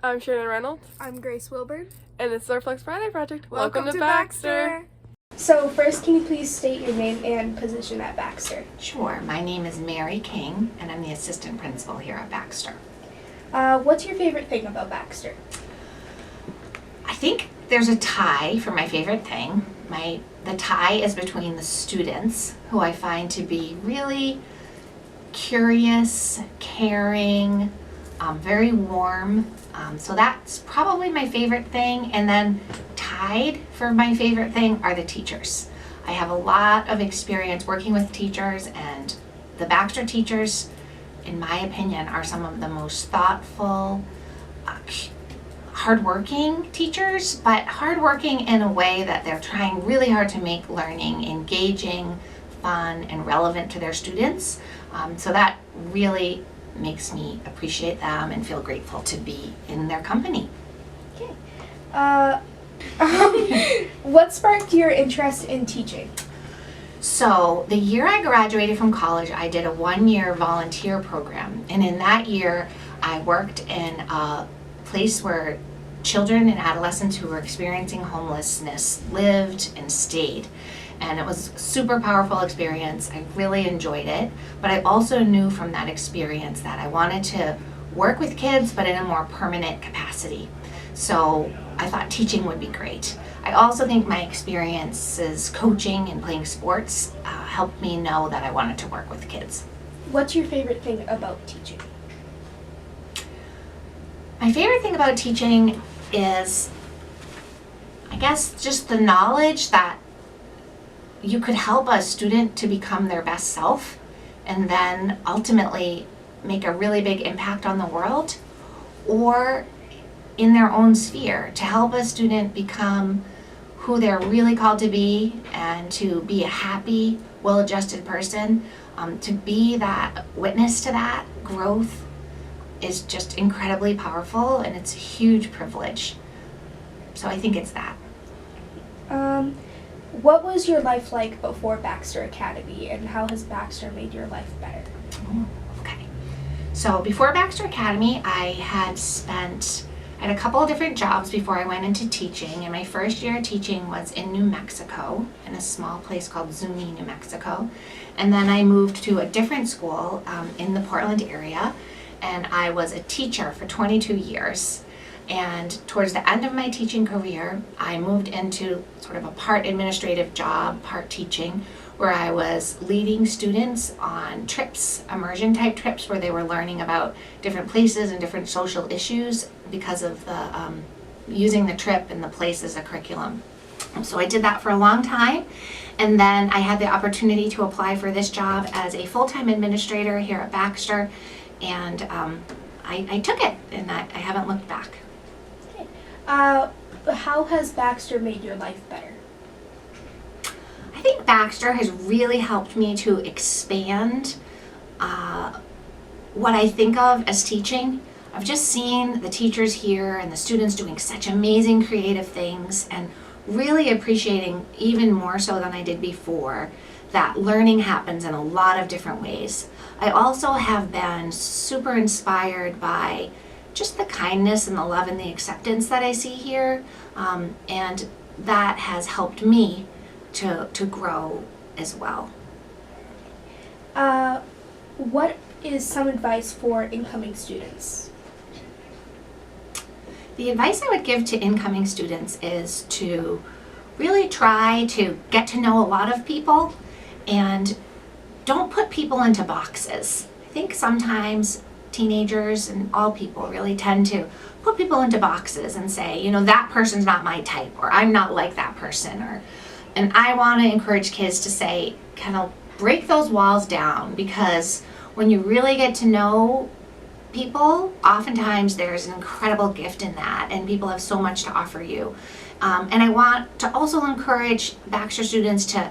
I'm Shannon Reynolds, I'm Grace Wilbur. and this is our Flex Friday project. Welcome to Baxter. So first, can you please state your name and position at Baxter? Sure. My name is Mary King, and I'm the assistant principal here at Baxter. What's your favorite thing about Baxter? I think there's a tie for my favorite thing. The tie is between the students, who I find to be really curious, caring, very warm. So that's probably my favorite thing. And then tied for my favorite thing are the teachers. I have a lot of experience working with teachers, and the Baxter teachers, in my opinion, are some of the most thoughtful, hardworking teachers, but hardworking in a way that they're trying really hard to make learning engaging, fun, and relevant to their students. So that really makes me appreciate them and feel grateful to be in their company. Okay. What sparked your interest in teaching? So the year I graduated from college, I did a 1-year volunteer program. And in that year, I worked in a place where children and adolescents who were experiencing homelessness lived and stayed. And it was a super powerful experience. I really enjoyed it. But I also knew from that experience that I wanted to work with kids, but in a more permanent capacity. So I thought teaching would be great. I also think my experiences coaching and playing sports helped me know that I wanted to work with kids. What's your favorite thing about teaching? My favorite thing about teaching is, I guess, just the knowledge that you could help a student to become their best self and then ultimately make a really big impact on the world, or in their own sphere, to help a student become who they're really called to be and to be a happy, well-adjusted person. To be that witness to that growth is just incredibly powerful, and it's a huge privilege. So I think it's that. What was your life like before Baxter Academy, and how has Baxter made your life better? Okay. So before Baxter Academy, I had a couple of different jobs before I went into teaching, and my first year of teaching was in New Mexico, in a small place called Zuni, New Mexico. And then I moved to a different school in the Portland area, and I was a teacher for 22 years. And towards the end of my teaching career, I moved into sort of a part administrative job, part teaching, where I was leading students on trips, immersion type trips, where they were learning about different places and different social issues because of the using the trip and the place as a curriculum. So I did that for a long time, and then I had the opportunity to apply for this job as a full-time administrator here at Baxter, and I took it, and I haven't looked back. Okay. How has Baxter made your life better? I think Baxter has really helped me to expand what I think of as teaching. I've just seen the teachers here and the students doing such amazing creative things, and really appreciating, even more so than I did before, that learning happens in a lot of different ways. I also have been super inspired by just the kindness and the love and the acceptance that I see here, and that has helped me to grow as well. What is some advice for incoming students? The advice I would give to incoming students is to really try to get to know a lot of people, and don't put people into boxes. I think sometimes teenagers and all people really tend to put people into boxes and say, you know, that person's not my type, or I'm not like that person, and I want to encourage kids to say, kind of break those walls down, because when you really get to know people, oftentimes there's an incredible gift in that, and people have so much to offer you. And I want to also encourage Baxter students to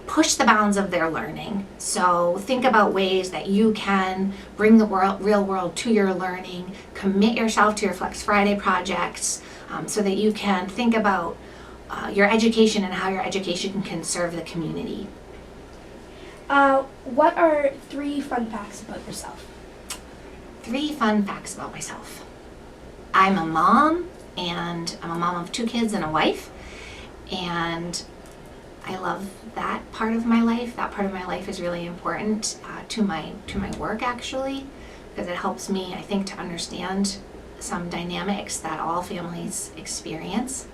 push the bounds of their learning. So think about ways that you can bring the real world to your learning, commit yourself to your Flex Friday projects, so that you can think about your education and how your education can serve the community. What are 3 fun facts about yourself? 3 fun facts about myself. I'm a mom, and I'm a mom of 2 kids and a wife, and I love that part of my life. That part of my life is really important to my work, actually, because it helps me, I think, to understand some dynamics that all families experience.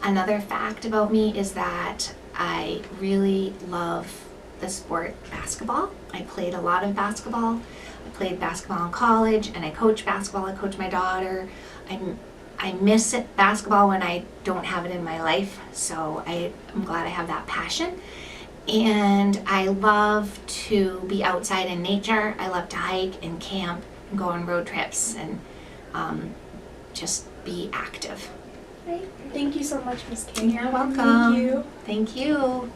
Another fact about me is that I really love the sport basketball. I played a lot of basketball. I played basketball in college, and I coach basketball. I coach my daughter. I miss it, basketball, when I don't have it in my life, so I'm glad I have that passion. And I love to be outside in nature. I love to hike and camp and go on road trips and just be active. Great. Thank you so much, Ms. King. You're welcome. Thank you. Thank you.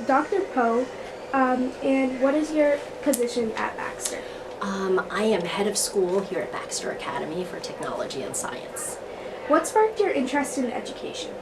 Dr. Po, and what is your position at Baxter? I am head of school here at Baxter Academy for Technology and Science. What sparked your interest in education?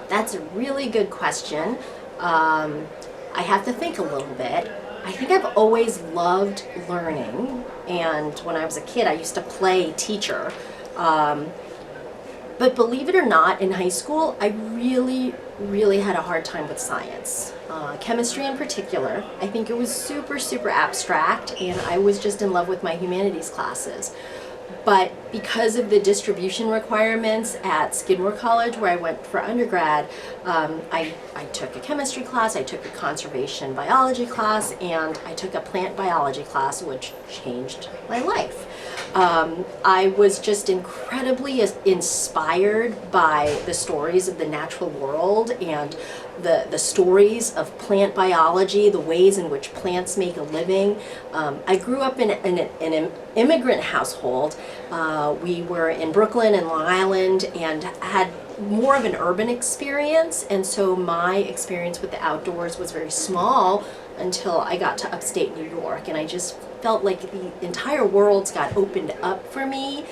That's a really good question. I have to think a little bit. I think I've always loved learning, and when I was a kid I used to play teacher. But believe it or not, in high school I really had a hard time with science. Chemistry in particular. I think it was super abstract, and I was just in love with my humanities classes. But because of the distribution requirements at Skidmore College, where I went for undergrad, I took a chemistry class, I took a conservation biology class, and I took a plant biology class, which changed my life. I was just incredibly inspired by the stories of the natural world and the stories of plant biology, the ways in which plants make a living. I grew up in an immigrant household. We were in Brooklyn and Long Island and had more of an urban experience, and so my experience with the outdoors was very small until I got to upstate New York, and I just felt like the entire world got opened up for me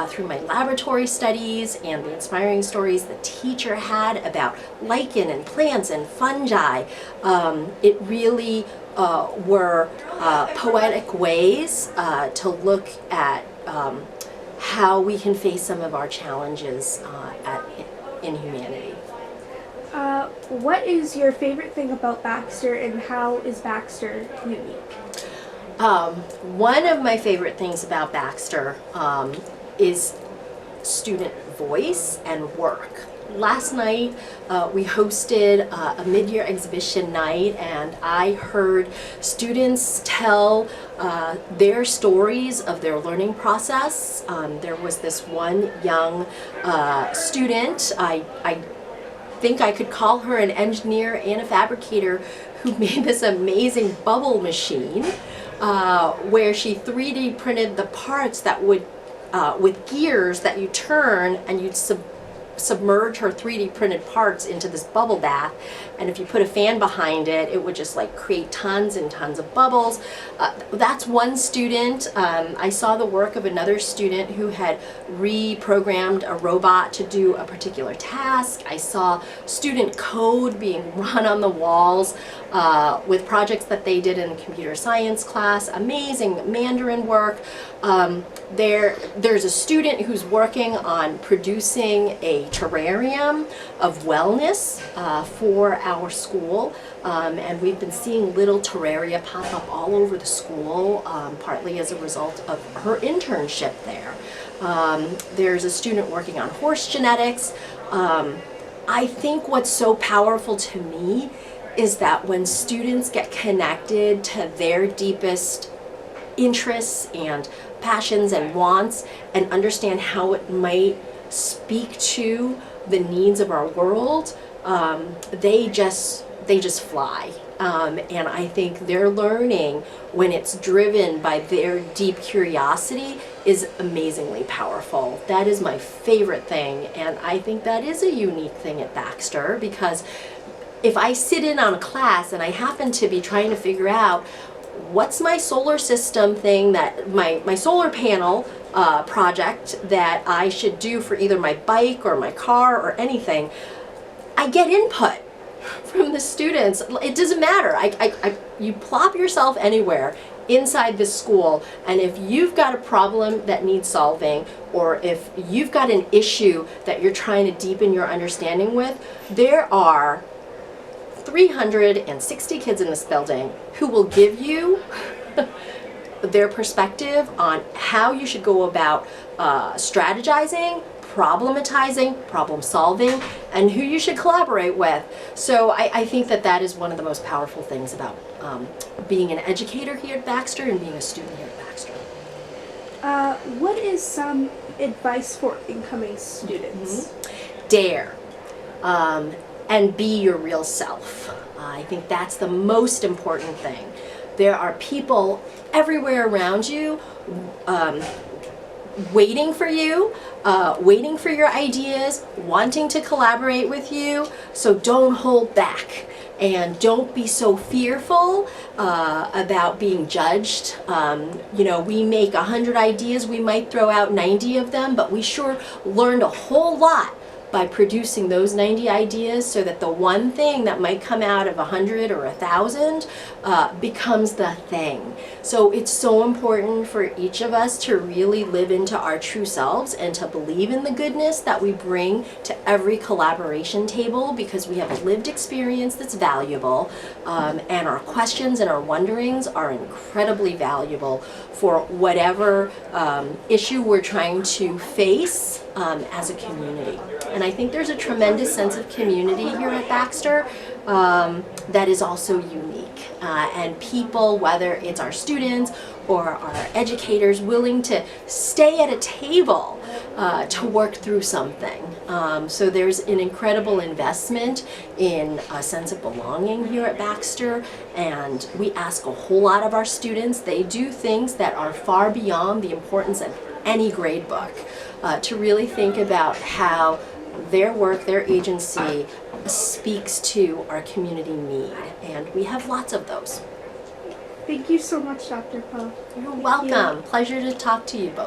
through my laboratory studies and the inspiring stories the teacher had about lichen and plants and fungi. It really were poetic ways to look at how we can face some of our challenges in humanity. What is your favorite thing about Baxter, and how is Baxter unique? One of my favorite things about Baxter is student voice and work. Last night we hosted a mid-year exhibition night, and I heard students tell their stories of their learning process. There was this one young student, I think I could call her an engineer and a fabricator, who made this amazing bubble machine where she 3D printed the parts that would, with gears that you turn, and you'd submerge her 3D printed parts into this bubble bath, and if you put a fan behind it, it would just like create tons and tons of bubbles. That's one student. I saw the work of another student who had reprogrammed a robot to do a particular task. I saw student code being run on the walls with projects that they did in the computer science class. Amazing Mandarin work. There's a student who's working on producing a terrarium of wellness for our school, and we've been seeing little terraria pop up all over the school, partly as a result of her internship there. There's a student working on horse genetics. I think what's so powerful to me is that when students get connected to their deepest interests and passions and wants, and understand how it might speak to the needs of our world, they just fly. And I think their learning, when it's driven by their deep curiosity, is amazingly powerful. That is my favorite thing, and I think that is a unique thing at Baxter, because if I sit in on a class and I happen to be trying to figure out what's my solar system thing, that my solar panel project that I should do for either my bike or my car or anything, I get input from the students. It doesn't matter. You plop yourself anywhere inside this school, and if you've got a problem that needs solving, or if you've got an issue that you're trying to deepen your understanding with, there are 360 kids in this building who will give you their perspective on how you should go about strategizing, problematizing, problem solving, and who you should collaborate with. So I think that is one of the most powerful things about being an educator here at Baxter and being a student here at Baxter. What is some advice for incoming students? Dare. And be your real self. I think that's the most important thing. There are people everywhere around you waiting for you, waiting for your ideas, wanting to collaborate with you, so don't hold back. and don't be so fearful about being judged. We make 100 ideas, we might throw out 90 of them, but we sure learned a whole lot by producing those 90 ideas, so that the one thing that might come out of 100 or 1,000 becomes the thing. So it's so important for each of us to really live into our true selves and to believe in the goodness that we bring to every collaboration table, because we have lived experience that's valuable, and our questions and our wonderings are incredibly valuable for whatever issue we're trying to face as a community. And I think there's a tremendous sense of community here at Baxter that is also unique. And people, whether it's our students or our educators, willing to stay at a table to work through something. So there's an incredible investment in a sense of belonging here at Baxter, and we ask a whole lot of our students. They do things that are far beyond the importance of any grade book, to really think about how their work, their agency speaks to our community need, and we have lots of those. Thank you so much, Dr. Po. You're welcome. Pleasure to talk to you both.